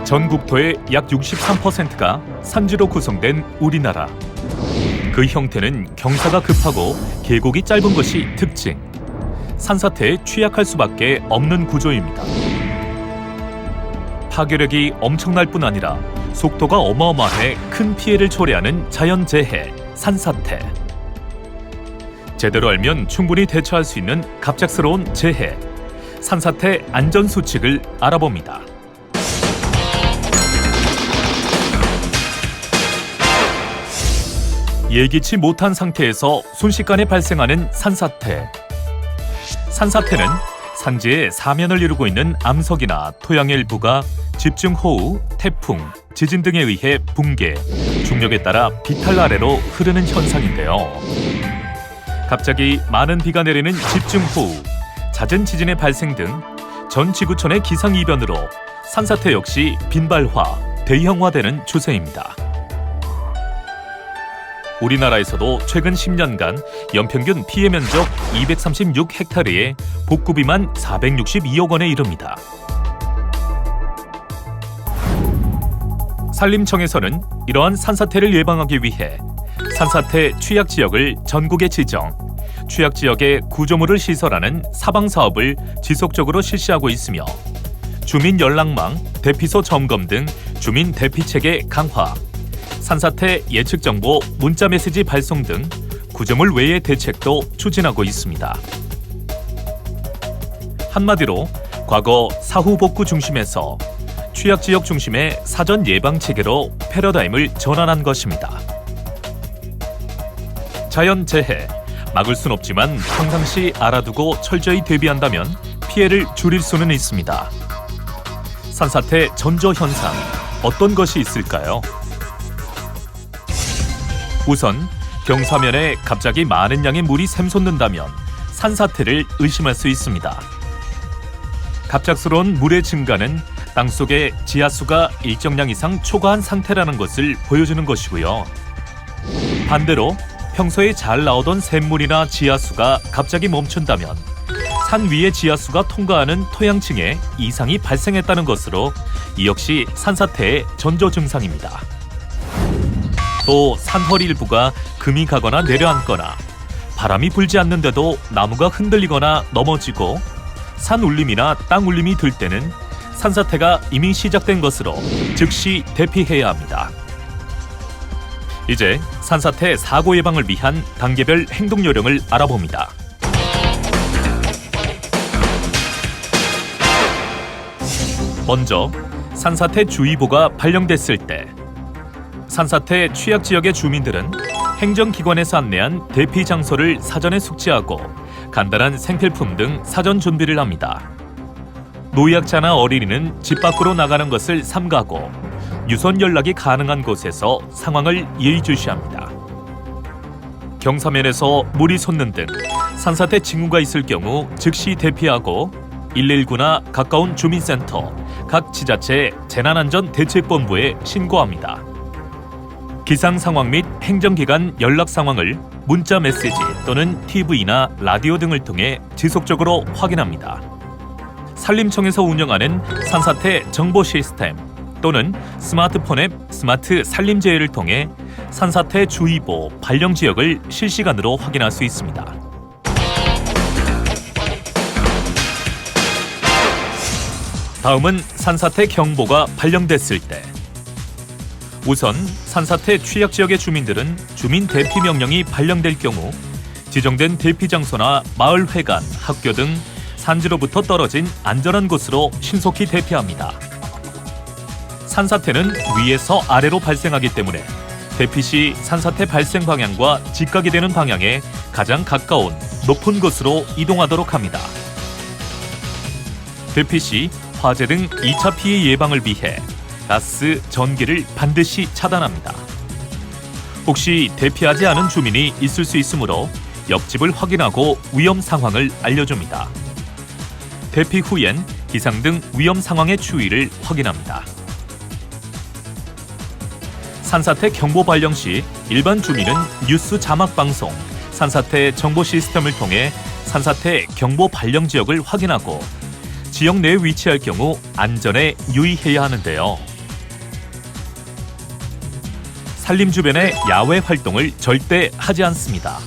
전 국토의 약 63%가 산지로 구성된 우리나라. 그 형태는 경사가 급하고 계곡이 짧은 것이 특징. 산사태에 취약할 수밖에 없는 구조입니다. 파괴력이 엄청날 뿐 아니라 속도가 어마어마해 큰 피해를 초래하는 자연재해, 산사태. 제대로 알면 충분히 대처할 수 있는 갑작스러운 재해, 산사태 안전수칙을 알아봅니다. 예기치 못한 상태에서 순식간에 발생하는 산사태. 산사태는 산지의 사면을 이루고 있는 암석이나 토양의 일부가 집중호우, 태풍, 지진 등에 의해 붕괴, 중력에 따라 비탈 아래로 흐르는 현상인데요. 갑자기 많은 비가 내리는 집중호우, 잦은 지진의 발생 등 전 지구촌의 기상이변으로 산사태 역시 빈발화, 대형화되는 추세입니다. 우리나라에서도 최근 10년간 연평균 피해 면적 236헥타르에 복구비만 462억 원에 이릅니다. 산림청에서는 이러한 산사태를 예방하기 위해 산사태 취약지역을 전국에 지정, 취약지역에 구조물을 시설하는 사방사업을 지속적으로 실시하고 있으며 주민 연락망, 대피소 점검 등 주민 대피체계 강화, 산사태 예측정보 문자메시지 발송 등 구조물 외의 대책도 추진하고 있습니다. 한마디로 과거 사후복구 중심에서 취약지역 중심의 사전 예방체계로 패러다임을 전환한 것입니다. 자연재해, 막을 순 없지만 평상시 알아두고 철저히 대비한다면 피해를 줄일 수는 있습니다. 산사태 전조현상, 어떤 것이 있을까요? 우선 경사면에 갑자기 많은 양의 물이 샘솟는다면 산사태를 의심할 수 있습니다. 갑작스러운 물의 증가는 땅속의 지하수가 일정량 이상 초과한 상태라는 것을 보여주는 것이고요. 반대로 평소에 잘 나오던 샘물이나 지하수가 갑자기 멈춘다면 산 위의 지하수가 통과하는 토양층에 이상이 발생했다는 것으로 이 역시 산사태의 전조 증상입니다. 또 산허리 일부가 금이 가거나 내려앉거나 바람이 불지 않는데도 나무가 흔들리거나 넘어지고 산 울림이나 땅 울림이 들 때는 산사태가 이미 시작된 것으로 즉시 대피해야 합니다. 이제 산사태 사고 예방을 위한 단계별 행동 요령을 알아봅니다. 먼저 산사태 주의보가 발령됐을 때 산사태 취약 지역의 주민들은 행정기관에서 안내한 대피 장소를 사전에 숙지하고 간단한 생필품 등 사전 준비를 합니다. 노약자나 어린이는 집 밖으로 나가는 것을 삼가고 유선 연락이 가능한 곳에서 상황을 예의주시합니다. 경사면에서 물이 솟는 등 산사태 징후가 있을 경우 즉시 대피하고 119나 가까운 주민센터, 각 지자체 재난안전대책본부에 신고합니다. 기상 상황 및 행정기관 연락 상황을 문자 메시지 또는 TV나 라디오 등을 통해 지속적으로 확인합니다. 산림청에서 운영하는 산사태 정보 시스템 또는 스마트폰 앱 스마트 산림재해를 통해 산사태 주의보 발령 지역을 실시간으로 확인할 수 있습니다. 다음은 산사태 경보가 발령됐을 때. 우선 산사태 취약 지역의 주민들은 주민 대피 명령이 발령될 경우 지정된 대피 장소나 마을 회관, 학교 등 산지로부터 떨어진 안전한 곳으로 신속히 대피합니다. 산사태는 위에서 아래로 발생하기 때문에 대피 시 산사태 발생 방향과 직각이 되는 방향에 가장 가까운 높은 곳으로 이동하도록 합니다. 대피 시 화재 등 2차 피해 예방을 위해 가스, 전기를 반드시 차단합니다. 혹시 대피하지 않은 주민이 있을 수 있으므로 옆집을 확인하고 위험 상황을 알려줍니다. 대피 후엔 기상 등 위험 상황의 추이를 확인합니다. 산사태 경보 발령 시 일반 주민은 뉴스 자막 방송, 산사태 정보 시스템을 통해 산사태 경보 발령 지역을 확인하고 지역 내에 위치할 경우 안전에 유의해야 하는데요. 산림 주변의 야외 활동을 절대 하지 않습니다.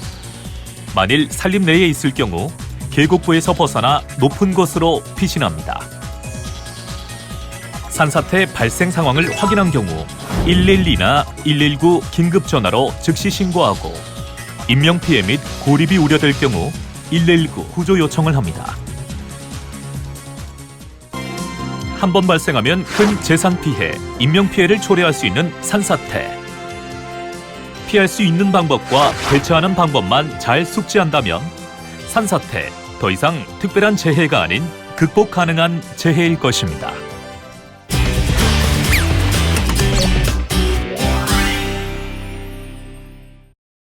만일 산림 내에 있을 경우 계곡부에서 벗어나 높은 곳으로 피신합니다. 산사태 발생 상황을 확인한 경우 112나 119 긴급 전화로 즉시 신고하고 인명피해 및 고립이 우려될 경우 119 구조 요청을 합니다. 한 번 발생하면 큰 재산 피해, 인명 피해를 초래할 수 있는 산사태. 피할 수 있는 방법과 대처하는 방법만 잘 숙지한다면 산사태 더 이상 특별한 재해가 아닌 극복 가능한 재해일 것입니다.